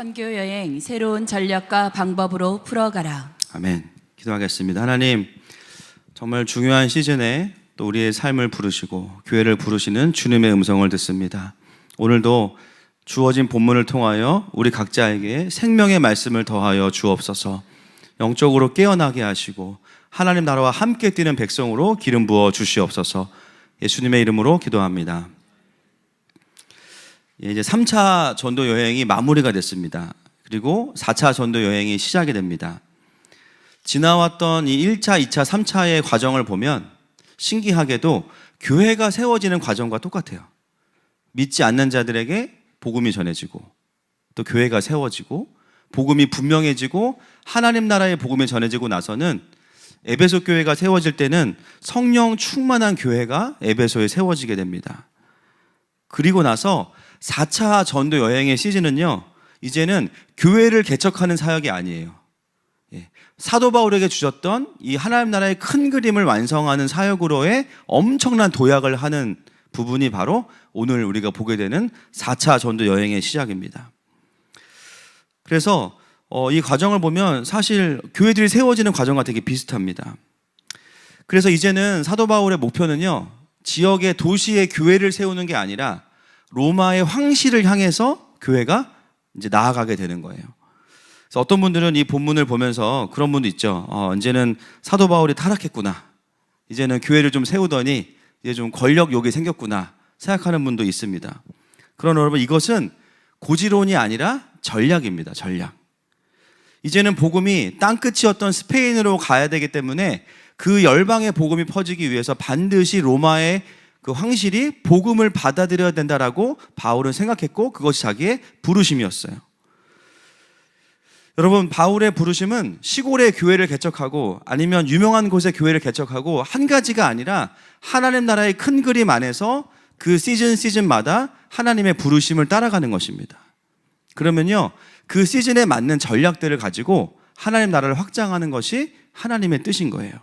선교 여행 새로운 전략과 방법으로 풀어가라. 아멘. 기도하겠습니다. 하나님, 정말 중요한 시즌에 또 우리의 삶을 부르시고 교회를 부르시는 주님의 음성을 듣습니다. 오늘도 주어진 본문을 통하여 우리 각자에게 생명의 말씀을 더하여 주옵소서. 영적으로 깨어나게 하시고 하나님 나라와 함께 뛰는 백성으로 기름 부어 주시옵소서. 예수님의 이름으로 기도합니다. 이제 3차 전도 여행이 마무리가 됐습니다. 그리고 4차 전도 여행이 시작이 됩니다. 지나왔던 이 1차, 2차, 3차의 과정을 보면 신기하게도 교회가 세워지는 과정과 똑같아요. 믿지 않는 자들에게 복음이 전해지고 또 교회가 세워지고 복음이 분명해지고 하나님 나라의 복음이 전해지고 나서는 에베소 교회가 세워질 때는 성령 충만한 교회가 에베소에 세워지게 됩니다. 그리고 나서 4차 전도 여행의 시즌은요, 이제는 교회를 개척하는 사역이 아니에요. 사도 바울에게 주셨던 이 하나님 나라의 큰 그림을 완성하는 사역으로의 엄청난 도약을 하는 부분이 바로 오늘 우리가 보게 되는 4차 전도 여행의 시작입니다. 그래서 이 과정을 보면 사실 교회들이 세워지는 과정과 되게 비슷합니다. 그래서 이제는 사도 바울의 목표는요, 지역의 도시의 교회를 세우는 게 아니라 로마의 황실을 향해서 교회가 이제 나아가게 되는 거예요. 그래서 어떤 분들은 이 본문을 보면서 그런 분도 있죠. 이제는 사도 바울이 타락했구나. 이제는 교회를 좀 세우더니 이제 좀 권력욕이 생겼구나 생각하는 분도 있습니다. 그러나 여러분, 이것은 고지론이 아니라 전략입니다. 전략. 이제는 복음이 땅끝이었던 스페인으로 가야 되기 때문에 그 열방의 복음이 퍼지기 위해서 반드시 로마의 그 황실이 복음을 받아들여야 된다라고 바울은 생각했고 그것이 자기의 부르심이었어요. 여러분, 바울의 부르심은 시골의 교회를 개척하고 아니면 유명한 곳의 교회를 개척하고 한 가지가 아니라 하나님 나라의 큰 그림 안에서 그 시즌마다 하나님의 부르심을 따라가는 것입니다. 그러면요, 그 시즌에 맞는 전략들을 가지고 하나님 나라를 확장하는 것이 하나님의 뜻인 거예요.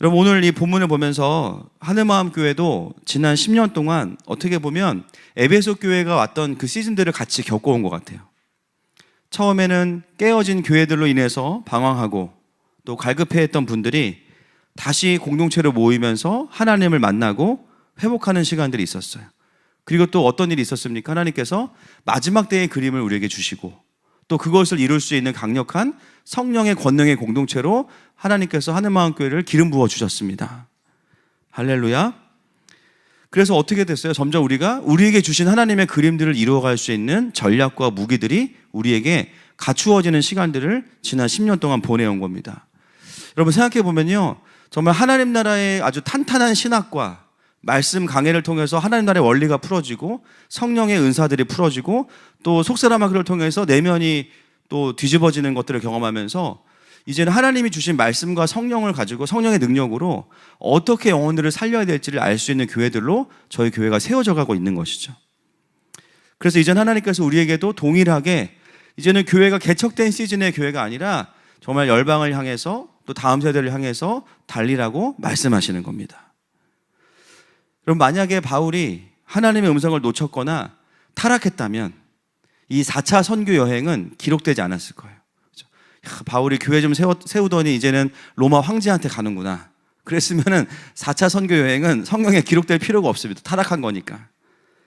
여러분, 오늘 이 본문을 보면서 하늘마음교회도 지난 10년 동안 어떻게 보면 에베소 교회가 왔던 그 시즌들을 같이 겪어온 것 같아요. 처음에는 깨어진 교회들로 인해서 방황하고 또 갈급해했던 분들이 다시 공동체로 모이면서 하나님을 만나고 회복하는 시간들이 있었어요. 그리고 또 어떤 일이 있었습니까? 하나님께서 마지막 때의 그림을 우리에게 주시고 또 그것을 이룰 수 있는 강력한 성령의 권능의 공동체로 하나님께서 하늘마음교회를 기름 부어 주셨습니다. 할렐루야. 그래서 어떻게 됐어요? 점점 우리가 우리에게 주신 하나님의 그림들을 이루어갈 수 있는 전략과 무기들이 우리에게 갖추어지는 시간들을 지난 10년 동안 보내온 겁니다. 여러분, 생각해 보면요, 정말 하나님 나라의 아주 탄탄한 신학과 말씀 강해를 통해서 하나님 나라의 원리가 풀어지고 성령의 은사들이 풀어지고 또 속사람하기를 통해서 내면이 또 뒤집어지는 것들을 경험하면서 이제는 하나님이 주신 말씀과 성령을 가지고 성령의 능력으로 어떻게 영혼들을 살려야 될지를 알 수 있는 교회들로 저희 교회가 세워져 가고 있는 것이죠. 그래서 이제는 하나님께서 우리에게도 동일하게 이제는 교회가 개척된 시즌의 교회가 아니라 정말 열방을 향해서 또 다음 세대를 향해서 달리라고 말씀하시는 겁니다. 그럼 만약에 바울이 하나님의 음성을 놓쳤거나 타락했다면 이 4차 선교 여행은 기록되지 않았을 거예요. 그렇죠? 바울이 교회 좀 세우더니 이제는 로마 황제한테 가는구나. 그랬으면은 4차 선교 여행은 성경에 기록될 필요가 없습니다. 타락한 거니까.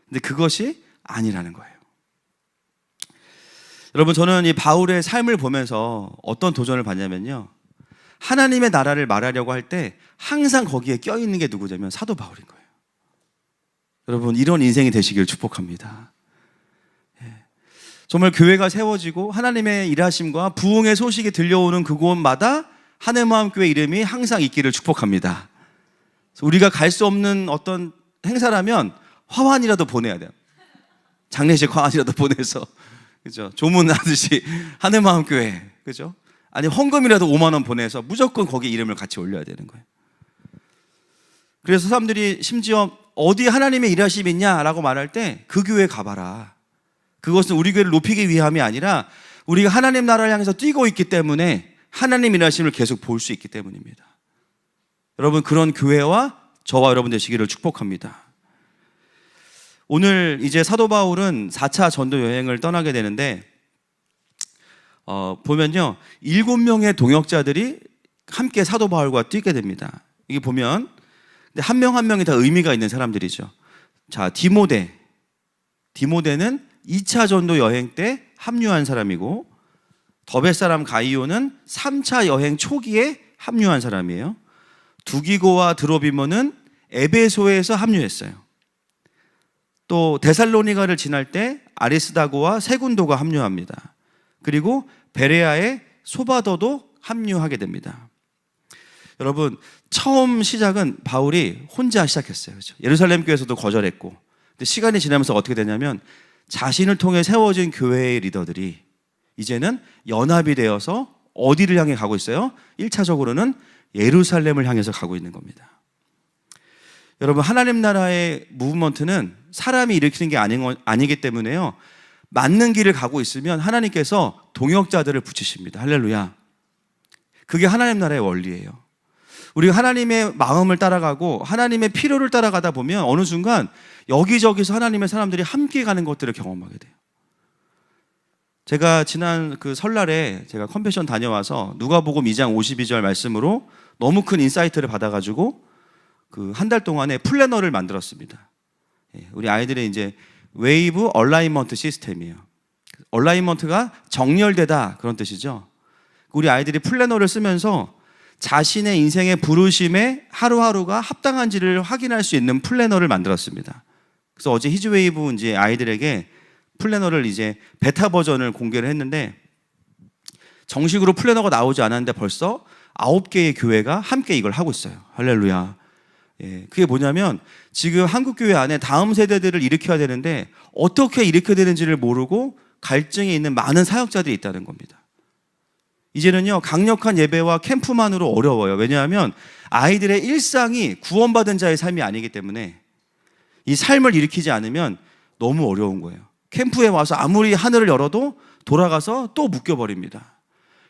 근데 그것이 아니라는 거예요. 여러분, 저는 이 바울의 삶을 보면서 어떤 도전을 받냐면요, 하나님의 나라를 말하려고 할 때 항상 거기에 껴있는 게 누구냐면 사도 바울인 거예요. 여러분, 이런 인생이 되시길 축복합니다. 정말 교회가 세워지고 하나님의 일하심과 부흥의 소식이 들려오는 그곳마다 하늘마음교회 이름이 항상 있기를 축복합니다. 우리가 갈 수 없는 어떤 행사라면 화환이라도 보내야 돼요. 장례식 화환이라도 보내서, 그죠? 조문하듯이 하늘마음교회, 그죠? 아니, 헌금이라도 5만 원 보내서 무조건 거기 이름을 같이 올려야 되는 거예요. 그래서 사람들이 심지어 어디 하나님의 일하심이 있냐라고 말할 때 그 교회에 가봐라. 그것은 우리 교회를 높이기 위함이 아니라 우리가 하나님 나라를 향해서 뛰고 있기 때문에 하나님 일하심을 계속 볼 수 있기 때문입니다. 여러분, 그런 교회와 저와 여러분 되시기를 축복합니다. 오늘 이제 사도 바울은 4차 전도 여행을 떠나게 되는데 보면요 7명의 동역자들이 함께 사도 바울과 뛰게 됩니다. 이게 보면 한 명 한 명이 다 의미가 있는 사람들이죠. 자, 디모데는 2차 전도 여행 때 합류한 사람이고, 더베 사람 가이오는 3차 여행 초기에 합류한 사람이에요. 두기고와 드로비모는 에베소에서 합류했어요. 또 데살로니가를 지날 때 아리스다고와 세군도가 합류합니다. 그리고 베레아의 소바더도 합류하게 됩니다. 여러분, 처음 시작은 바울이 혼자 시작했어요. 그렇죠? 예루살렘 교회에서도 거절했고, 근데 시간이 지나면서 어떻게 되냐면 자신을 통해 세워진 교회의 리더들이 이제는 연합이 되어서 어디를 향해 가고 있어요? 1차적으로는 예루살렘을 향해서 가고 있는 겁니다. 여러분, 하나님 나라의 무브먼트는 사람이 일으키는 게 아니기 때문에요, 맞는 길을 가고 있으면 하나님께서 동역자들을 붙이십니다. 할렐루야. 그게 하나님 나라의 원리예요. 우리가 하나님의 마음을 따라가고 하나님의 필요를 따라가다 보면 어느 순간 여기저기서 하나님의 사람들이 함께 가는 것들을 경험하게 돼요. 제가 지난 그 설날에 제가 컨벤션 다녀와서 누가복음 2장 52절 말씀으로 너무 큰 인사이트를 받아가지고 그 한 달 동안에 플래너를 만들었습니다. 우리 아이들의 이제 웨이브 얼라이먼트 시스템이에요. 얼라이먼트가 정렬되다 그런 뜻이죠. 우리 아이들이 플래너를 쓰면서 자신의 인생의 부르심에 하루하루가 합당한지를 확인할 수 있는 플래너를 만들었습니다. 그래서 어제 히즈웨이브 이제 아이들에게 플래너를 이제 베타 버전을 공개를 했는데, 정식으로 플래너가 나오지 않았는데 벌써 9개의 교회가 함께 이걸 하고 있어요. 할렐루야. 그게 뭐냐면 지금 한국 교회 안에 다음 세대들을 일으켜야 되는데 어떻게 일으켜야 되는지를 모르고 갈증이 있는 많은 사역자들이 있다는 겁니다. 이제는요 강력한 예배와 캠프만으로 어려워요. 왜냐하면 아이들의 일상이 구원받은 자의 삶이 아니기 때문에 이 삶을 일으키지 않으면 너무 어려운 거예요. 캠프에 와서 아무리 하늘을 열어도 돌아가서 또 묶여버립니다.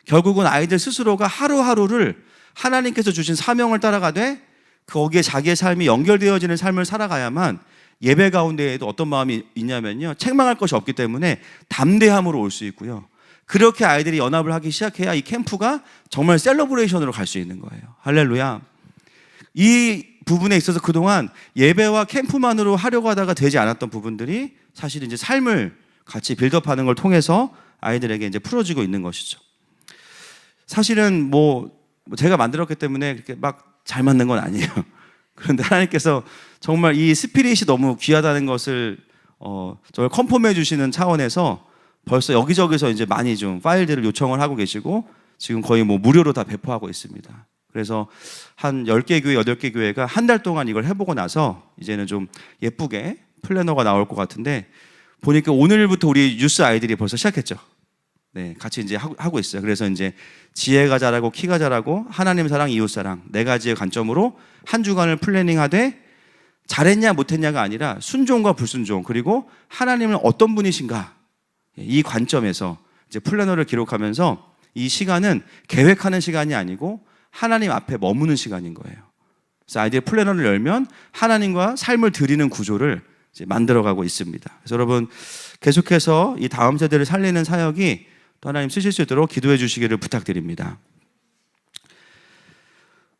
결국은 아이들 스스로가 하루하루를 하나님께서 주신 사명을 따라가되 거기에 자기의 삶이 연결되어지는 삶을 살아가야만 예배 가운데에도 어떤 마음이 있냐면요, 책망할 것이 없기 때문에 담대함으로 올 수 있고요, 그렇게 아이들이 연합을 하기 시작해야 이 캠프가 정말 셀러브레이션으로 갈 수 있는 거예요. 할렐루야. 이 부분에 있어서 그동안 예배와 캠프만으로 하려고 하다가 되지 않았던 부분들이 사실 이제 삶을 같이 빌드업하는 걸 통해서 아이들에게 이제 풀어지고 있는 것이죠. 사실은 뭐 제가 만들었기 때문에 그렇게 막 잘 맞는 건 아니에요. 그런데 하나님께서 정말 이 스피릿이 너무 귀하다는 것을 저를 컨펌해 주시는 차원에서 벌써 여기저기서 이제 많이 좀 파일들을 요청을 하고 계시고 지금 거의 뭐 무료로 다 배포하고 있습니다. 그래서 한 10개 교회, 8개 교회가 한 달 동안 이걸 해보고 나서 이제는 좀 예쁘게 플래너가 나올 것 같은데, 보니까 오늘부터 우리 유스 아이들이 벌써 시작했죠. 네, 같이 이제 하고 있어요. 그래서 이제 지혜가 자라고 키가 자라고 하나님 사랑, 이웃 사랑 4가지의 관점으로 한 주간을 플래닝하되 잘했냐 못했냐가 아니라 순종과 불순종, 그리고 하나님은 어떤 분이신가, 이 관점에서 이제 플래너를 기록하면서 이 시간은 계획하는 시간이 아니고 하나님 앞에 머무는 시간인 거예요. 그래서 아이들의 플래너를 열면 하나님과 삶을 드리는 구조를 이제 만들어가고 있습니다. 그래서 여러분 계속해서 이 다음 세대를 살리는 사역이 또 하나님 쓰실 수 있도록 기도해 주시기를 부탁드립니다.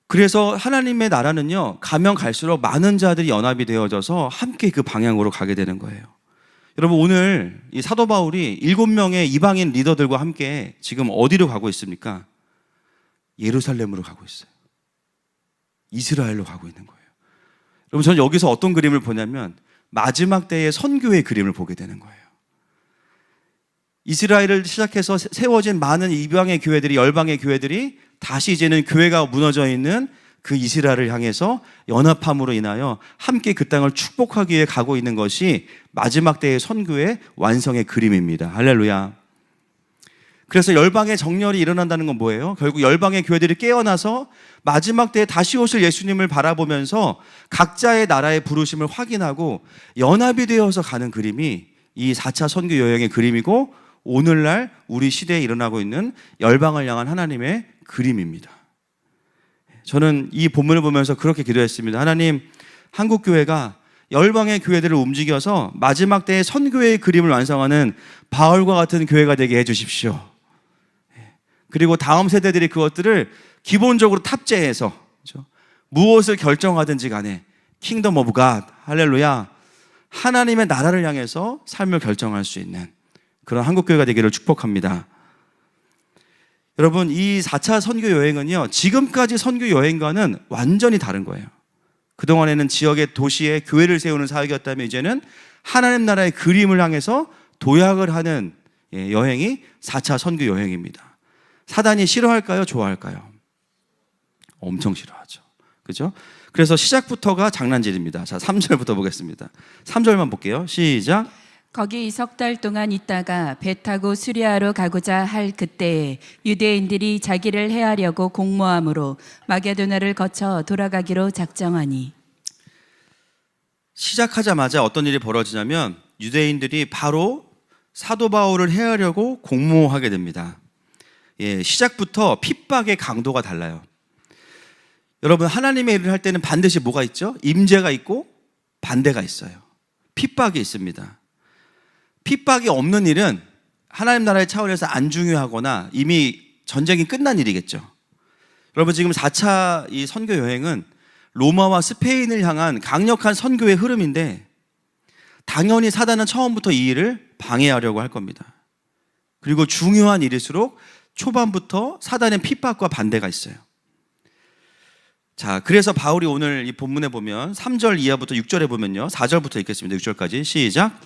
그래서 하나님의 나라는요, 가면 갈수록 많은 자들이 연합이 되어져서 함께 그 방향으로 가게 되는 거예요. 여러분, 오늘 이 사도 바울이 7명의 이방인 리더들과 함께 지금 어디로 가고 있습니까? 예루살렘으로 가고 있어요. 이스라엘로 가고 있는 거예요. 여러분, 저는 여기서 어떤 그림을 보냐면 마지막 때의 선교의 그림을 보게 되는 거예요. 이스라엘을 시작해서 세워진 많은 이방의 교회들이, 열방의 교회들이 다시 이제는 교회가 무너져 있는 그 이스라엘을 향해서 연합함으로 인하여 함께 그 땅을 축복하기 위해 가고 있는 것이 마지막 때의 선교의 완성의 그림입니다. 할렐루야. 그래서 열방의 정렬이 일어난다는 건 뭐예요? 결국 열방의 교회들이 깨어나서 마지막 때에 다시 오실 예수님을 바라보면서 각자의 나라의 부르심을 확인하고 연합이 되어서 가는 그림이 이 4차 선교 여행의 그림이고, 오늘날 우리 시대에 일어나고 있는 열방을 향한 하나님의 그림입니다. 저는 이 본문을 보면서 그렇게 기도했습니다. 하나님, 한국교회가 열방의 교회들을 움직여서 마지막 때의 선교회의 그림을 완성하는 바울과 같은 교회가 되게 해주십시오. 그리고 다음 세대들이 그것들을 기본적으로 탑재해서, 그렇죠? 무엇을 결정하든지 간에 킹덤 오브 갓, 할렐루야, 하나님의 나라를 향해서 삶을 결정할 수 있는 그런 한국교회가 되기를 축복합니다. 여러분, 이 4차 선교 여행은요, 지금까지 선교 여행과는 완전히 다른 거예요. 그동안에는 지역의 도시에 교회를 세우는 사역이었다면 이제는 하나님 나라의 그림을 향해서 도약을 하는 여행이 4차 선교 여행입니다. 사단이 싫어할까요? 좋아할까요? 엄청 싫어하죠. 그죠? 그래서 시작부터가 장난질입니다. 자, 3절부터 보겠습니다. 3절만 볼게요. 시작. 거기 석 달 동안 있다가 배 타고 수리아로 가고자 할 그때에 유대인들이 자기를 해하려고 공모함으로 마게도나를 거쳐 돌아가기로 작정하니. 시작하자마자 어떤 일이 벌어지냐면 유대인들이 바로 사도 바울을 해하려고 공모하게 됩니다. 시작부터 핍박의 강도가 달라요. 여러분, 하나님의 일을 할 때는 반드시 뭐가 있죠? 임재가 있고 반대가 있어요. 핍박이 있습니다. 핍박이 없는 일은 하나님 나라의 차원에서 안 중요하거나 이미 전쟁이 끝난 일이겠죠. 여러분, 지금 4차 이 선교 여행은 로마와 스페인을 향한 강력한 선교의 흐름인데 당연히 사단은 처음부터 이 일을 방해하려고 할 겁니다. 그리고 중요한 일일수록 초반부터 사단의 핍박과 반대가 있어요. 자, 그래서 바울이 오늘 이 본문에 보면 3절 이하부터 6절에 보면요, 4절부터 읽겠습니다. 6절까지 시작.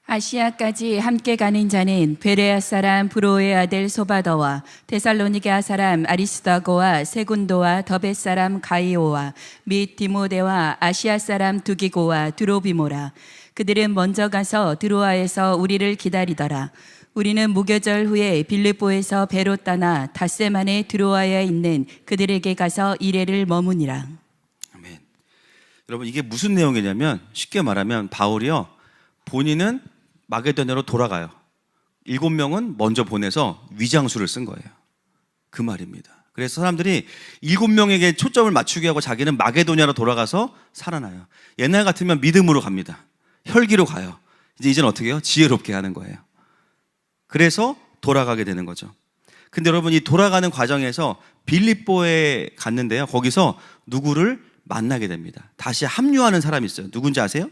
아시아까지 함께 가는 자는 베레아 사람 브로의 아들 소바더와 데살로니가 사람 아리스다고와 세군도와 더베 사람 가이오와 및 디모데와 아시아 사람 두기고와 드로비모라. 그들은 먼저 가서 드로아에서 우리를 기다리더라. 우리는 무교절 후에 빌립보에서 배로 떠나 닷새만에 드로아에 있는 그들에게 가서 이레를 머무니라. 아멘. 여러분, 이게 무슨 내용이냐면 쉽게 말하면 바울이요, 본인은 마게도냐로 돌아가요. 7명은 먼저 보내서 위장수를 쓴 거예요. 그 말입니다. 그래서 사람들이 7명에게 초점을 맞추게 하고 자기는 마게도냐로 돌아가서 살아나요. 옛날 같으면 믿음으로 갑니다. 혈기로 가요. 이제는 어떻게 해요? 지혜롭게 하는 거예요. 그래서 돌아가게 되는 거죠. 근데 여러분, 이 돌아가는 과정에서 빌립보에 갔는데요, 거기서 누구를 만나게 됩니다. 다시 합류하는 사람이 있어요. 누군지 아세요?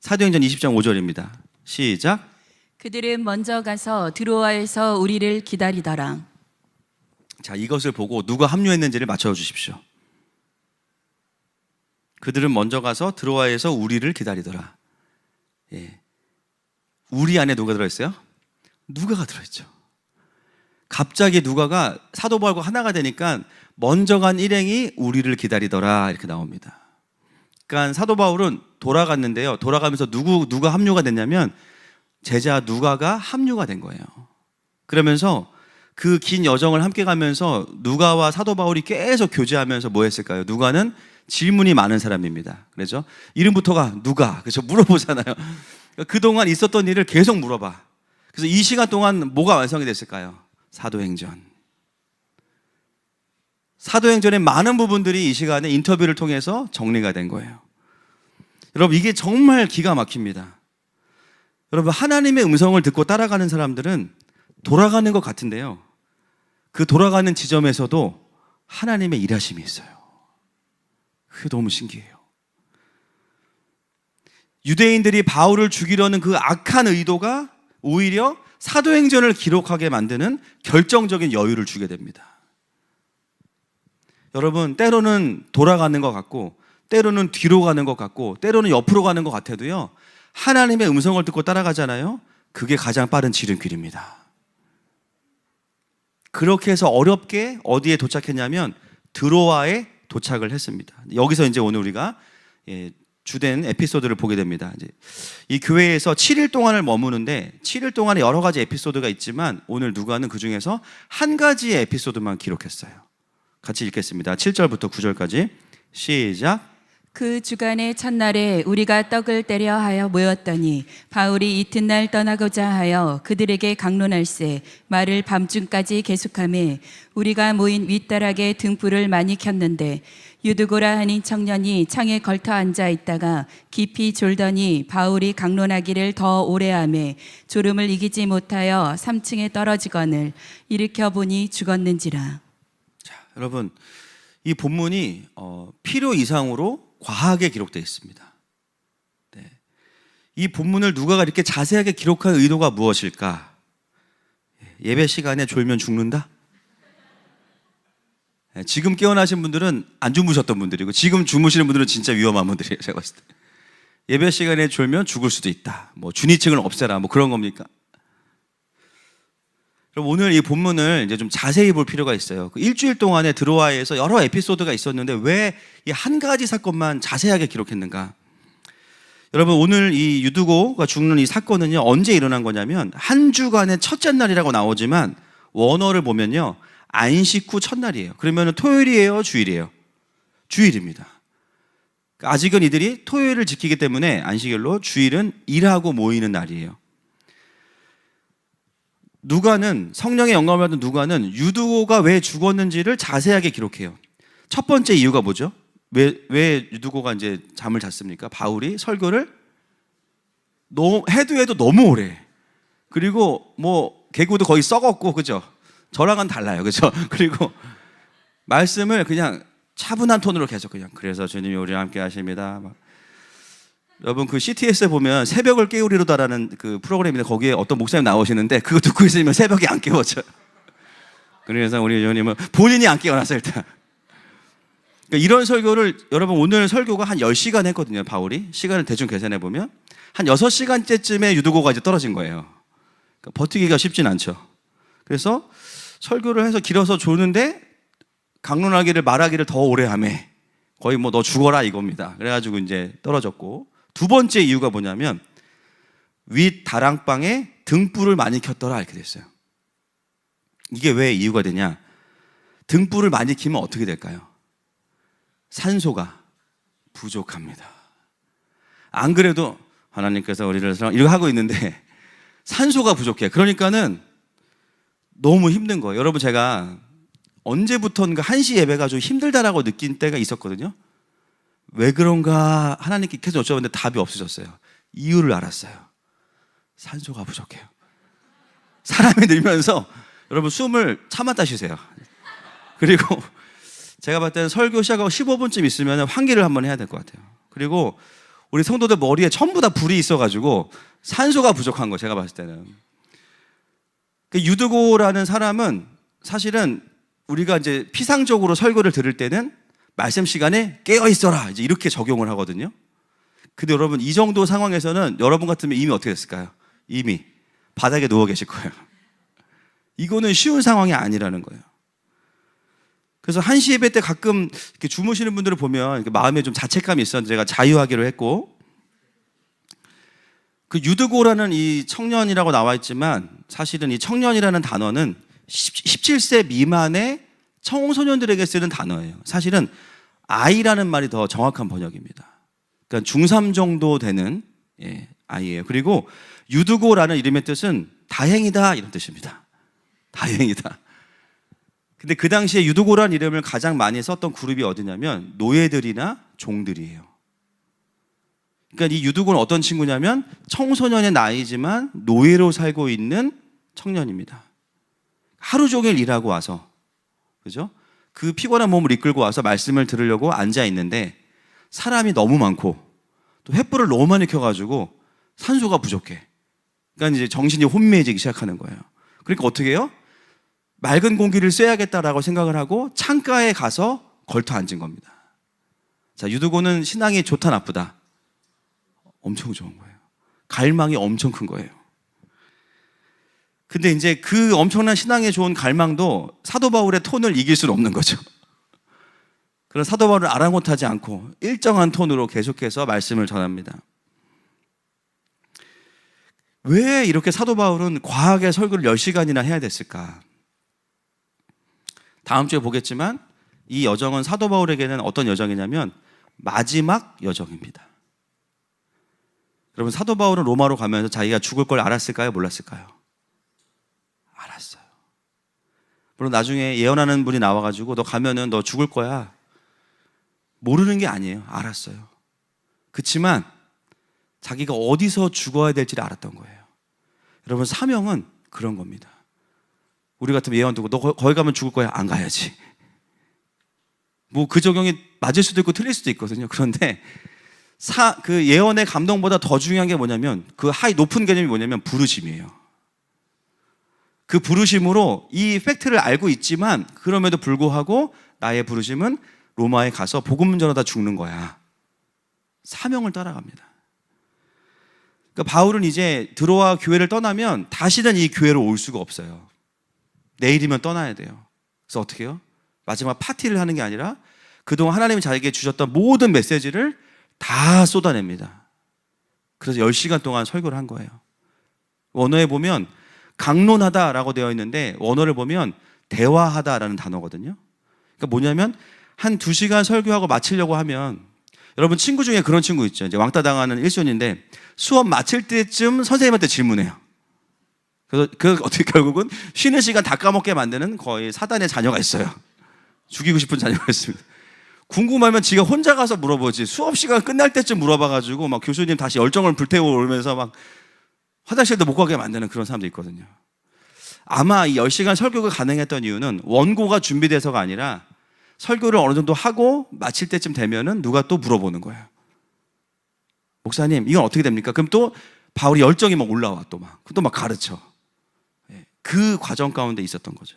사도행전 20장 5절입니다. 시작. 그들은 먼저 가서 드로아에서 우리를 기다리더라. 자, 이것을 보고 누가 합류했는지를 맞춰주십시오. 그들은 먼저 가서 드로아에서 우리를 기다리더라. 우리 안에 누가 들어있어요? 누가가 들어있죠. 갑자기 누가가 사도 바울과 하나가 되니까 먼저 간 일행이 우리를 기다리더라, 이렇게 나옵니다. 그러니까 사도 바울은 돌아갔는데요, 돌아가면서 누가 합류가 됐냐면 제자 누가가 합류가 된 거예요. 그러면서 그 긴 여정을 함께 가면서 누가와 사도 바울이 계속 교제하면서 뭐 했을까요? 누가는 질문이 많은 사람입니다. 그렇죠? 이름부터가 누가, 그렇죠? 물어보잖아요. 그동안 있었던 일을 계속 물어봐. 그래서 이 시간 동안 뭐가 완성이 됐을까요? 사도행전. 사도행전의 많은 부분들이 이 시간에 인터뷰를 통해서 정리가 된 거예요. 여러분, 이게 정말 기가 막힙니다. 여러분, 하나님의 음성을 듣고 따라가는 사람들은 돌아가는 것 같은데요, 그 돌아가는 지점에서도 하나님의 일하심이 있어요. 그게 너무 신기해요. 유대인들이 바울을 죽이려는 그 악한 의도가 오히려 사도행전을 기록하게 만드는 결정적인 여유를 주게 됩니다. 여러분, 때로는 돌아가는 것 같고, 때로는 뒤로 가는 것 같고, 때로는 옆으로 가는 것 같아도요, 하나님의 음성을 듣고 따라가잖아요. 그게 가장 빠른 지름길입니다. 그렇게 해서 어렵게 어디에 도착했냐면 드로아에 도착을 했습니다. 여기서 이제 오늘 우리가 주된 에피소드를 보게 됩니다. 이제 이 교회에서 7일 동안을 머무는데 7일 동안에 여러 가지 에피소드가 있지만 오늘 누가는 그 중에서 한 가지의 에피소드만 기록했어요. 같이 읽겠습니다. 7절부터 9절까지 시작. 그 주간의 첫날에 우리가 떡을 떼려 하여 모였더니 바울이 이튿날 떠나고자 하여 그들에게 강론할세 말을 밤중까지 계속하매 우리가 모인 윗다락에 등불을 많이 켰는데 유두고라 하는 청년이 창에 걸터 앉아 있다가 깊이 졸더니 바울이 강론하기를 더 오래 하매 졸음을 이기지 못하여 3층에 떨어지거늘 일으켜 보니 죽었는지라. 자, 여러분 이 본문이 필요 이상으로 과하게 기록되어 있습니다. 네. 이 본문을 누가 이렇게 자세하게 기록한 의도가 무엇일까? 예배 시간에 졸면 죽는다? 네, 지금 깨어나신 분들은 안 주무셨던 분들이고 지금 주무시는 분들은 진짜 위험한 분들이에요. 제가 봤을 때. 예배 시간에 졸면 죽을 수도 있다. 뭐 준위층을 없애라. 뭐 그런 겁니까? 그럼 오늘 이 본문을 이제 좀 자세히 볼 필요가 있어요. 그 일주일 동안에 드로아에서 여러 에피소드가 있었는데 왜 이 한 가지 사건만 자세하게 기록했는가? 여러분 오늘 이 유두고가 죽는 이 사건은요 언제 일어난 거냐면 한 주간의 첫째 날이라고 나오지만 원어를 보면요 안식 후 첫날이에요. 그러면 토요일이에요, 주일이에요? 주일입니다. 아직은 이들이 토요일을 지키기 때문에 안식일로 주일은 일하고 모이는 날이에요. 누가는 성령의 영감을 받은 누가는 유두고가 왜 죽었는지를 자세하게 기록해요. 첫 번째 이유가 뭐죠? 왜 유두고가 이제 잠을 잤습니까? 바울이 설교를 해도 너무 오래. 그리고 뭐 개구도 거의 썩었고 그죠? 저랑은 달라요. 그죠? 그리고 말씀을 그냥 차분한 톤으로 계속 그냥 그래서 주님이 우리와 함께 하십니다. 막. 여러분 그 CTS에 보면 새벽을 깨우리로다라는 그 프로그램인데 거기에 어떤 목사님 나오시는데 그거 듣고 있으면 새벽에 안 깨워져요. 그래서 우리 주님은 본인이 안 깨어났어요 일단. 그러니까 이런 설교를 여러분 오늘 설교가 한 10시간 했거든요. 바울이 시간을 대충 계산해 보면 한 6시간째쯤에 유두고가 이제 떨어진 거예요. 그러니까 버티기가 쉽진 않죠. 그래서 설교를 해서 길어서 조는데 강론하기를 말하기를 더 오래 하매 거의 뭐 너 죽어라 이겁니다. 그래가지고 이제 떨어졌고 두 번째 이유가 뭐냐면 윗 다랑방에 등불을 많이 켰더라 이렇게 됐어요. 이게 왜 이유가 되냐? 등불을 많이 켜면 어떻게 될까요? 산소가 부족합니다. 안 그래도 하나님께서 우리를 이렇게 하고 있는데 산소가 부족해. 그러니까는 너무 힘든 거예요. 여러분 제가 언제부턴가 1시 예배가 좀 힘들다라고 느낀 때가 있었거든요. 왜 그런가 하나님께 계속 여쭤봤는데 답이 없으셨어요. 이유를 알았어요. 산소가 부족해요. 사람이 늘면서 여러분 숨을 참았다 쉬세요. 그리고 제가 봤을 때는 설교 시작하고 15분쯤 있으면 환기를 한번 해야 될 것 같아요. 그리고 우리 성도들 머리에 전부 다 불이 있어가지고 산소가 부족한 거 제가 봤을 때는. 그 유드고라는 사람은 사실은 우리가 이제 피상적으로 설교를 들을 때는 말씀 시간에 깨어 있어라 이제 이렇게 적용을 하거든요. 근데 여러분 이 정도 상황에서는 여러분 같으면 이미 어떻게 됐을까요? 이미 바닥에 누워 계실 거예요. 이거는 쉬운 상황이 아니라는 거예요. 그래서 1시 예배 때 가끔 이렇게 주무시는 분들을 보면 마음에 좀 자책감이 있었는데 제가 자유하기로 했고 그 유드고라는 이 청년이라고 나와 있지만 사실은 이 청년이라는 단어는 17세 미만의 청소년들에게 쓰는 단어예요. 사실은 아이라는 말이 더 정확한 번역입니다. 그러니까 중3 정도 되는 아이예요. 그리고 유드고라는 이름의 뜻은 다행이다 이런 뜻입니다. 다행이다. 근데 그 당시에 유드고라는 이름을 가장 많이 썼던 그룹이 어디냐면 노예들이나 종들이에요. 그러니까 이 유두고는 어떤 친구냐면 청소년의 나이지만 노예로 살고 있는 청년입니다. 하루 종일 일하고 와서 그죠? 그 피곤한 몸을 이끌고 와서 말씀을 들으려고 앉아 있는데 사람이 너무 많고 또 횃불을 너무 많이 켜가지고 산소가 부족해. 그러니까 이제 정신이 혼미해지기 시작하는 거예요. 그러니까 어떻게 해요? 맑은 공기를 쐬야겠다라고 생각을 하고 창가에 가서 걸터 앉은 겁니다. 자, 유두고는 신앙이 좋다 나쁘다? 엄청 좋은 거예요. 갈망이 엄청 큰 거예요. 근데 이제 그 엄청난 신앙에 좋은 갈망도 사도 바울의 톤을 이길 수는 없는 거죠. 그런 사도 바울을 아랑곳하지 않고 일정한 톤으로 계속해서 말씀을 전합니다. 왜 이렇게 사도 바울은 과하게 설교를 10시간이나 해야 됐을까? 다음 주에 보겠지만 이 여정은 사도 바울에게는 어떤 여정이냐면 마지막 여정입니다. 여러분, 사도 바울은 로마로 가면서 자기가 죽을 걸 알았을까요? 몰랐을까요? 알았어요. 물론 나중에 예언하는 분이 나와가지고 너 가면은 너 죽을 거야. 모르는 게 아니에요. 알았어요. 그렇지만 자기가 어디서 죽어야 될지를 알았던 거예요. 여러분, 사명은 그런 겁니다. 우리 같으면 예언 두고 너 거기 가면 죽을 거야. 안 가야지. 뭐 그 적용이 맞을 수도 있고 틀릴 수도 있거든요. 그런데 그 예언의 감동보다 더 중요한 게 뭐냐면 그 높은 개념이 뭐냐면 부르심이에요. 그 부르심으로 이 팩트를 알고 있지만 그럼에도 불구하고 나의 부르심은 로마에 가서 복음 전하다 죽는 거야. 사명을 따라갑니다. 그러니까 바울은 이제 드로아 교회를 떠나면 다시는 이 교회로 올 수가 없어요. 내일이면 떠나야 돼요. 그래서 어떻게 해요? 마지막 파티를 하는 게 아니라 그동안 하나님이 자기에게 주셨던 모든 메시지를 다 쏟아냅니다. 그래서 10시간 동안 설교를 한 거예요. 원어에 보면 강론하다라고 되어 있는데 원어를 보면 대화하다라는 단어거든요. 그러니까 뭐냐면 한 2시간 설교하고 마치려고 하면 여러분 친구 중에 그런 친구 있죠. 이제 왕따 당하는 1순위인데 수업 마칠 때쯤 선생님한테 질문해요. 그래서 어떻게 결국은 쉬는 시간 다 까먹게 만드는 거의 사단의 자녀가 있어요. 죽이고 싶은 자녀가 있습니다. 궁금하면 지가 혼자 가서 물어보지 수업 시간 끝날 때쯤 물어봐가지고 막 교수님 다시 열정을 불태우고 오면서 막 화장실도 못 가게 만드는 그런 사람도 있거든요. 아마 이 10시간 설교가 가능했던 이유는 원고가 준비돼서가 아니라 설교를 어느 정도 하고 마칠 때쯤 되면은 누가 또 물어보는 거예요. 목사님, 이건 어떻게 됩니까? 그럼 또 바울이 열정이 막 올라와 또 막 가르쳐. 그 과정 가운데 있었던 거죠.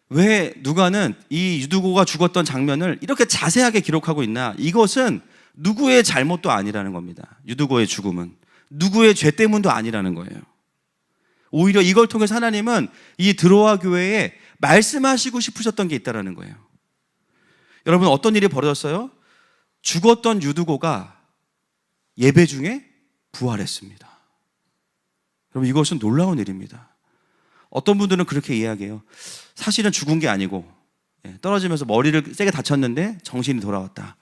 왜 누가는 이 유두고가 죽었던 장면을 이렇게 자세하게 기록하고 있나? 이것은 누구의 잘못도 아니라는 겁니다. 유두고의 죽음은 누구의 죄 때문도 아니라는 거예요. 오히려 이걸 통해서 하나님은 이 드로아 교회에 말씀하시고 싶으셨던 게 있다는 거예요. 여러분, 어떤 일이 벌어졌어요? 죽었던 유두고가 예배 중에 부활했습니다. 여러분, 이것은 놀라운 일입니다. 어떤 분들은 그렇게 이야기해요. 사실은 죽은 게 아니고 떨어지면서 머리를 세게 다쳤는데 정신이 돌아왔다.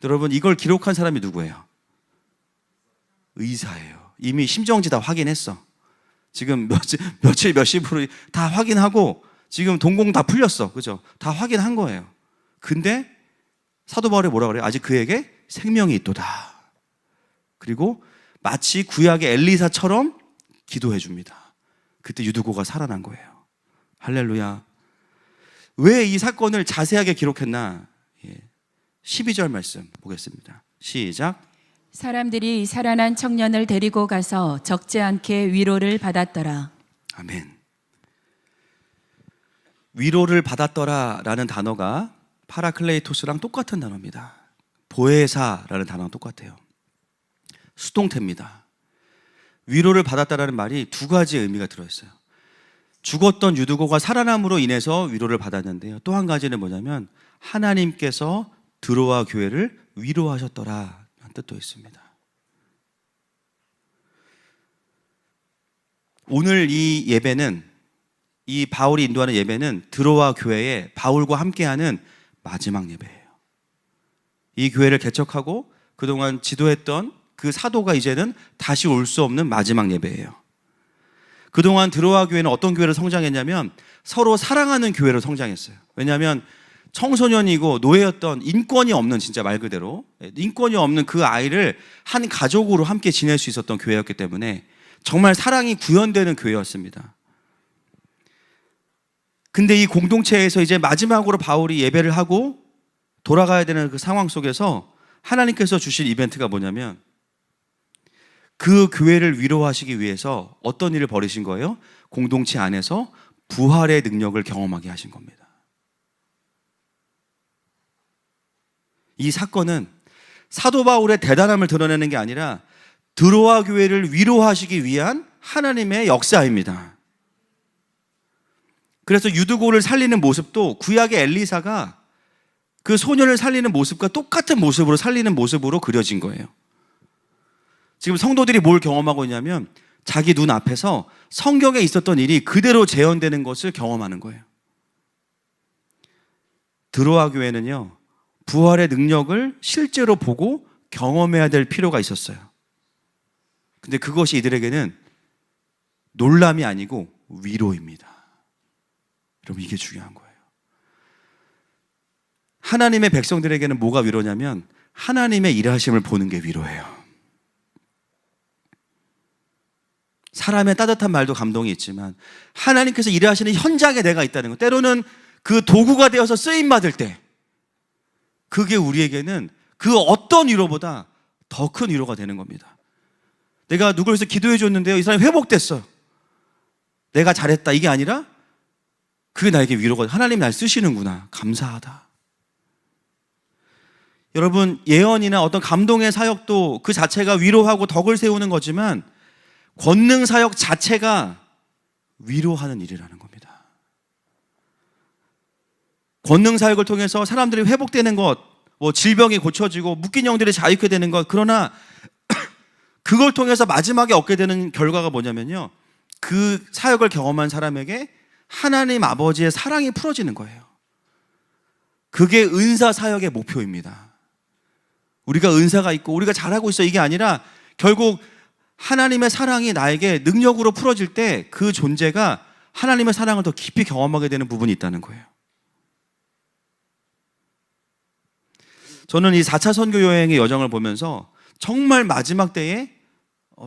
여러분, 이걸 기록한 사람이 누구예요? 의사예요. 이미 심정지 다 확인했어. 지금 며칠 몇 시부로 다 확인하고 지금 동공 다 풀렸어. 그죠? 다 확인한 거예요. 근데 사도 바울이 뭐라 그래요? 아직 그에게 생명이 있도다. 그리고 마치 구약의 엘리사처럼 기도해 줍니다. 그때 유두고가 살아난 거예요. 할렐루야. 왜 이 사건을 자세하게 기록했나? 12절 말씀 보겠습니다. 시작. 사람들이 살아난 청년을 데리고 가서 적지 않게 위로를 받았더라. 아멘. 위로를 받았더라라는 단어가 파라클레이토스랑 똑같은 단어입니다. 보혜사라는 단어랑 똑같아요. 수동태입니다. 위로를 받았다라는 말이 두 가지 의미가 들어있어요. 죽었던 유두고가 살아남으로 인해서 위로를 받았는데요. 또 한 가지는 뭐냐면 하나님께서 드로아 교회를 위로하셨더라는 뜻도 있습니다. 오늘 이 예배는, 이 바울이 인도하는 예배는 드로아 교회에 바울과 함께하는 마지막 예배예요. 이 교회를 개척하고 그동안 지도했던 그 사도가 이제는 다시 올 수 없는 마지막 예배예요. 그동안 드로아 교회는 어떤 교회로 성장했냐면 서로 사랑하는 교회로 성장했어요. 왜냐하면 청소년이고 노예였던 인권이 없는, 진짜 말 그대로 인권이 없는 그 아이를 한 가족으로 함께 지낼 수 있었던 교회였기 때문에 정말 사랑이 구현되는 교회였습니다. 근데 이 공동체에서 이제 마지막으로 바울이 예배를 하고 돌아가야 되는 그 상황 속에서 하나님께서 주신 이벤트가 뭐냐면 그 교회를 위로하시기 위해서 어떤 일을 벌이신 거예요? 공동체 안에서 부활의 능력을 경험하게 하신 겁니다. 이 사건은 사도 바울의 대단함을 드러내는 게 아니라 드로아 교회를 위로하시기 위한 하나님의 역사입니다. 그래서 유두고를 살리는 모습도 구약의 엘리사가 그 소년을 살리는 모습과 똑같은 모습으로 살리는 모습으로 그려진 거예요. 지금 성도들이 뭘 경험하고 있냐면 자기 눈 앞에서 성경에 있었던 일이 그대로 재현되는 것을 경험하는 거예요. 드로아 교회는요, 부활의 능력을 실제로 보고 경험해야 될 필요가 있었어요. 근데 그것이 이들에게는 놀람이 아니고 위로입니다. 여러분, 이게 중요한 거예요. 하나님의 백성들에게는 뭐가 위로냐면 하나님의 일하심을 보는 게 위로예요. 사람의 따뜻한 말도 감동이 있지만 하나님께서 일하시는 현장에 내가 있다는 것, 때로는 그 도구가 되어서 쓰임받을 때, 그게 우리에게는 그 어떤 위로보다 더 큰 위로가 되는 겁니다. 내가 누구를 위해서 기도해 줬는데요, 이 사람이 회복됐어요. 내가 잘했다, 이게 아니라 그게 나에게 위로가, 하나님이 날 쓰시는구나, 감사하다. 여러분, 예언이나 어떤 감동의 사역도 그 자체가 위로하고 덕을 세우는 거지만 권능 사역 자체가 위로하는 일이라는 겁니다. 권능 사역을 통해서 사람들이 회복되는 것, 질병이 고쳐지고 묶인 영들이 자유케 되는 것, 그러나 그걸 통해서 마지막에 얻게 되는 결과가 뭐냐면요, 그 사역을 경험한 사람에게 하나님 아버지의 사랑이 풀어지는 거예요. 그게 은사 사역의 목표입니다. 우리가 은사가 있고 우리가 잘하고 있어, 이게 아니라 결국 하나님의 사랑이 나에게 능력으로 풀어질 때 그 존재가 하나님의 사랑을 더 깊이 경험하게 되는 부분이 있다는 거예요. 저는 이 4차 선교 여행의 여정을 보면서 정말 마지막 때에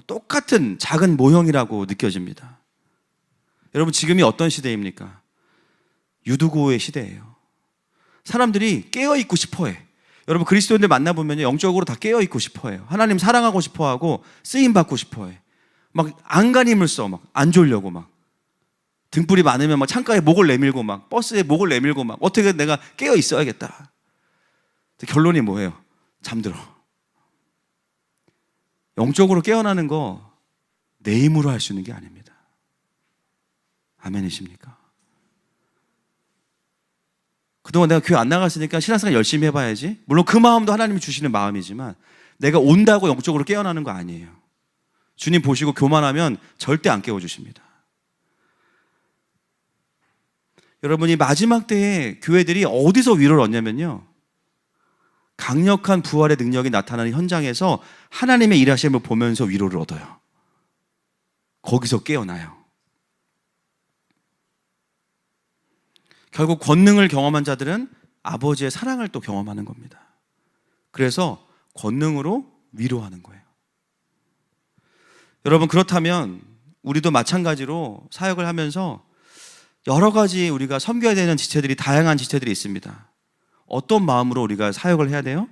똑같은 작은 모형이라고 느껴집니다. 여러분, 지금이 어떤 시대입니까? 유두고의 시대예요. 사람들이 깨어있고 싶어해. 여러분, 그리스도인들 만나보면 영적으로 다 깨어있고 싶어해요. 하나님 사랑하고 싶어하고 쓰임받고 싶어해. 막 안간힘을 써. 막 안 졸려고, 막 등불이 많으면 막 창가에 목을 내밀고, 막 버스에 목을 내밀고, 막 어떻게 내가 깨어있어야겠다. 결론이 뭐예요? 잠들어. 영적으로 깨어나는 거 내 힘으로 할 수 있는 게 아닙니다. 아멘이십니까? 그동안 내가 교회 안 나갔으니까 신앙생활 열심히 해봐야지. 물론 그 마음도 하나님이 주시는 마음이지만 내가 온다고 영적으로 깨어나는 거 아니에요. 주님 보시고 교만하면 절대 안 깨워주십니다. 여러분이 마지막 때에 교회들이 어디서 위로를 얻냐면요, 강력한 부활의 능력이 나타나는 현장에서 하나님의 일하심을 보면서 위로를 얻어요. 거기서 깨어나요. 결국 권능을 경험한 자들은 아버지의 사랑을 또 경험하는 겁니다. 그래서 권능으로 위로하는 거예요. 여러분, 그렇다면 우리도 마찬가지로 사역을 하면서 여러 가지 우리가 섬겨야 되는 지체들이, 다양한 지체들이 있습니다. 어떤 마음으로 우리가 사역을 해야 돼요?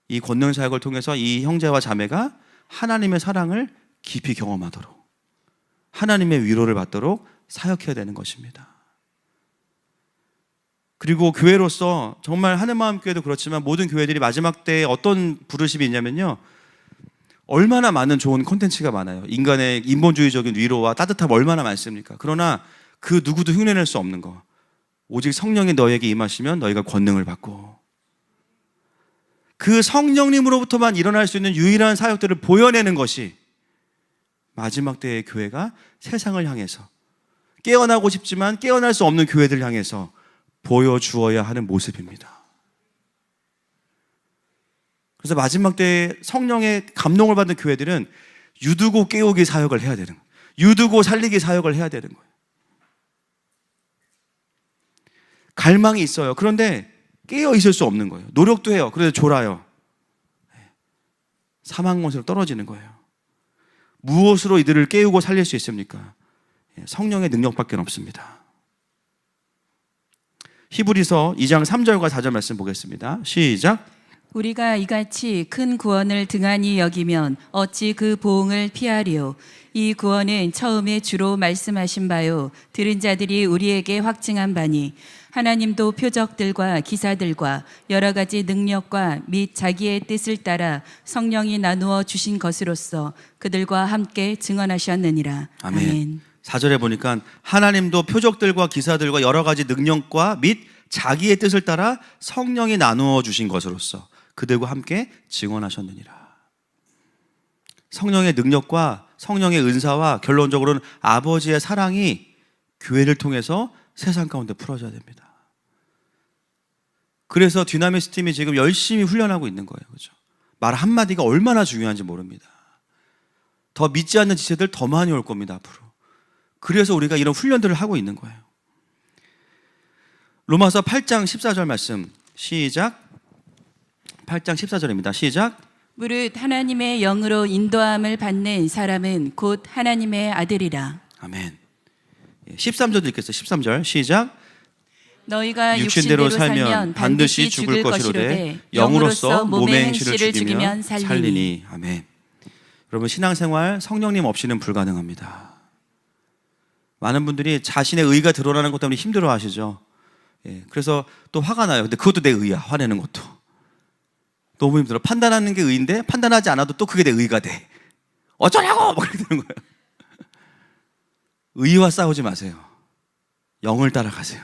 이 권능 사역을 통해서 이 형제와 자매가 하나님의 사랑을 깊이 경험하도록, 하나님의 위로를 받도록 사역해야 되는 것입니다. 그리고 교회로서 정말 하늘마음교회도 그렇지만 모든 교회들이 마지막 때에 어떤 부르심이 있냐면요, 얼마나 많은 좋은 콘텐츠가 많아요. 인간의 인본주의적인 위로와 따뜻함 얼마나 많습니까? 그러나 그 누구도 흉내낼 수 없는 거, 오직 성령이 너에게 임하시면 너희가 권능을 받고, 그 성령님으로부터만 일어날 수 있는 유일한 사역들을 보여내는 것이 마지막 때의 교회가 세상을 향해서, 깨어나고 싶지만 깨어날 수 없는 교회들을 향해서 보여주어야 하는 모습입니다. 그래서 마지막 때에 성령의 감동을 받는 교회들은 유두고 깨우기 사역을 해야 되는 거예요. 유두고 살리기 사역을 해야 되는 거예요. 갈망이 있어요. 그런데 깨어 있을 수 없는 거예요. 노력도 해요. 그래서 졸아요. 사망못으로 떨어지는 거예요. 무엇으로 이들을 깨우고 살릴 수 있습니까? 성령의 능력밖에 없습니다. 히브리서 2장 3절과 4절 말씀 보겠습니다. 시작. 우리가 이같이 큰 구원을 등한히 여기면 어찌 그 보응을 피하리요. 이 구원은 처음에 주로 말씀하신 바요, 들은 자들이 우리에게 확증한 바니, 하나님도 표적들과 기사들과 여러 가지 능력과 및 자기의 뜻을 따라 성령이 나누어 주신 것으로서 그들과 함께 증언하셨느니라. 아멘. 4절에 보니까 하나님도 표적들과 기사들과 여러 가지 능력과 및 자기의 뜻을 따라 성령이 나누어 주신 것으로서 그들과 함께 증언하셨느니라. 성령의 능력과 성령의 은사와 결론적으로는 아버지의 사랑이 교회를 통해서 세상 가운데 풀어져야 됩니다. 그래서 dynamis 팀이 지금 열심히 훈련하고 있는 거예요. 그죠? 말 한마디가 얼마나 중요한지 모릅니다. 더 믿지 않는 지체들 더 많이 올 겁니다, 앞으로. 그래서 우리가 이런 훈련들을 하고 있는 거예요. 로마서 8장 14절 말씀 시작. 8장 14절입니다. 시작. 무릇 하나님의 영으로 인도함을 받는 사람은 곧 하나님의 아들이라. 아멘. 13절도 읽겠어요. 13절 시작. 너희가 육신대로 육신대로 살면 반드시 죽을 것이로되 영으로서 몸의 행실을 죽이면 살리니. 아멘. 여러분, 신앙생활 성령님 없이는 불가능합니다. 많은 분들이 자신의 의가 드러나는 것 때문에 힘들어 하시죠. 그래서 또 화가 나요. 근데 그것도 내 의야. 화내는 것도 너무 힘들어. 판단하는 게 의인데 판단하지 않아도 또 그게 내 의가 돼. 어쩌냐고! 막 그렇게 되는 거예요. 의와 싸우지 마세요. 영을 따라가세요.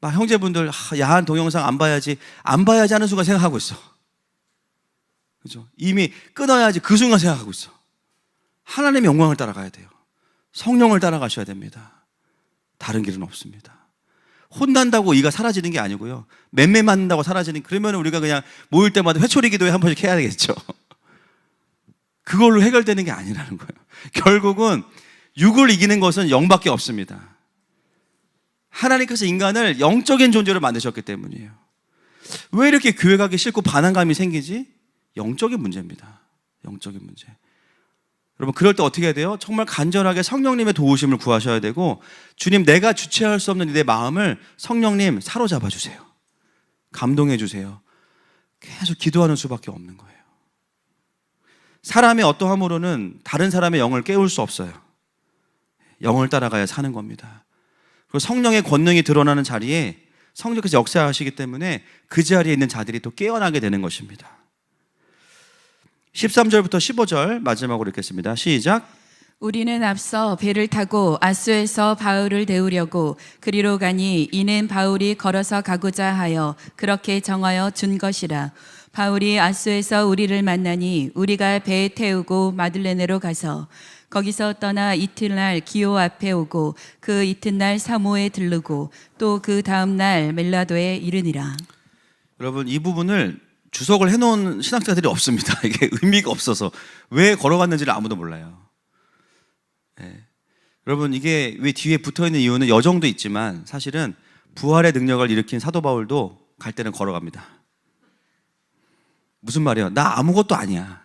막 형제분들 야한 동영상 안 봐야지 하는 순간 생각하고 있어. 그죠? 이미 끊어야지 그 순간 생각하고 있어. 하나님의 영광을 따라가야 돼요. 성령을 따라가셔야 됩니다. 다른 길은 없습니다. 혼난다고 의가 사라지는 게 아니고요. 맴매 맞는다고 사라지는, 그러면 우리가 그냥 모일 때마다 회초리 기도회 한 번씩 해야 되겠죠. 그걸로 해결되는 게 아니라는 거예요. 결국은 육을 이기는 것은 영밖에 없습니다. 하나님께서 인간을 영적인 존재로 만드셨기 때문이에요. 왜 이렇게 교회 가기 싫고 반항감이 생기지? 영적인 문제입니다. 영적인 문제. 여러분, 그럴 때 어떻게 해야 돼요? 정말 간절하게 성령님의 도우심을 구하셔야 되고, 주님, 내가 주체할 수 없는 내 마음을 성령님 사로잡아 주세요. 감동해 주세요. 계속 기도하는 수밖에 없는 거예요. 사람의 어떠함으로는 다른 사람의 영을 깨울 수 없어요. 영을 따라가야 사는 겁니다. 그리고 성령의 권능이 드러나는 자리에 성령께서 역사하시기 때문에 그 자리에 있는 자들이 또 깨어나게 되는 것입니다. 13절부터 15절 마지막으로 읽겠습니다. 시작. 우리는 앞서 배를 타고 아수에서 바울을 데우려고 그리로 가니 이는 바울이 걸어서 가고자 하여 그렇게 정하여 준 것이라. 바울이 아수에서 우리를 만나니 우리가 배에 태우고 마들레네로 가서 거기서 떠나 이튿날 기오 앞에 오고 그 이튿날 사모에 들르고 또 그 다음날 멜라도에 이르니라. 여러분, 이 부분을 주석을 해놓은 신학자들이 없습니다. 이게 의미가 없어서 왜 걸어갔는지를 아무도 몰라요. 여러분, 이게 왜 뒤에 붙어있는 이유는 여정도 있지만 사실은 부활의 능력을 일으킨 사도 바울도 갈 때는 걸어갑니다. 무슨 말이에요? 나 아무것도 아니야.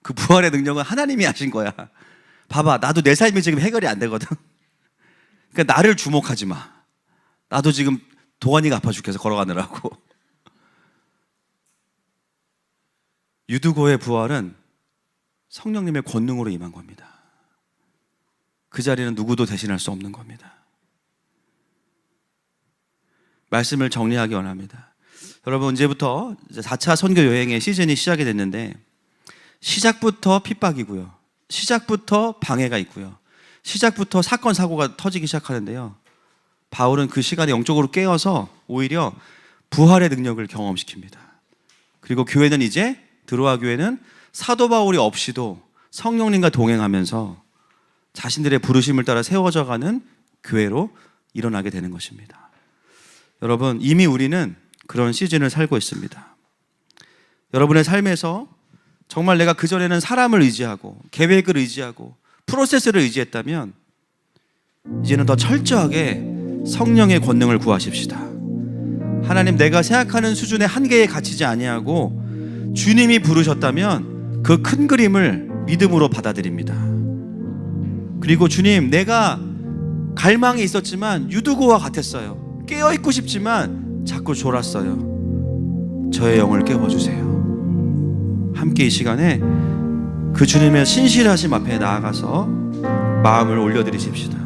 그 부활의 능력은 하나님이 하신 거야. 봐봐, 나도 내 삶이 지금 해결이 안 되거든. 그러니까 나를 주목하지 마. 나도 지금 도가니가 아파 죽겠어, 걸어가느라고. 유두고의 부활은 성령님의 권능으로 임한 겁니다. 그 자리는 누구도 대신할 수 없는 겁니다. 말씀을 정리하기 원합니다. 여러분, 이제부터 4차 선교 여행의 시즌이 시작이 됐는데, 시작부터 핍박이고요, 시작부터 방해가 있고요, 시작부터 사건 사고가 터지기 시작하는데요, 바울은 그 시간에 영적으로 깨어서 오히려 부활의 능력을 경험시킵니다. 그리고 교회는 이제, 드로아 교회는 사도 바울이 없이도 성령님과 동행하면서 자신들의 부르심을 따라 세워져 가는 교회로 일어나게 되는 것입니다. 여러분, 이미 우리는 그런 시즌을 살고 있습니다. 여러분의 삶에서 정말 내가 그전에는 사람을 의지하고 계획을 의지하고 프로세스를 의지했다면 이제는 더 철저하게 성령의 권능을 구하십시다. 하나님, 내가 생각하는 수준의 한계에 갇히지 아니하고 주님이 부르셨다면 그 큰 그림을 믿음으로 받아들입니다. 그리고 주님, 내가 갈망이 있었지만 유두고와 같았어요. 깨어있고 싶지만 자꾸 졸았어요. 저의 영을 깨워주세요. 함께 이 시간에 그 주님의 신실하심 앞에 나아가서 마음을 올려드리십시다.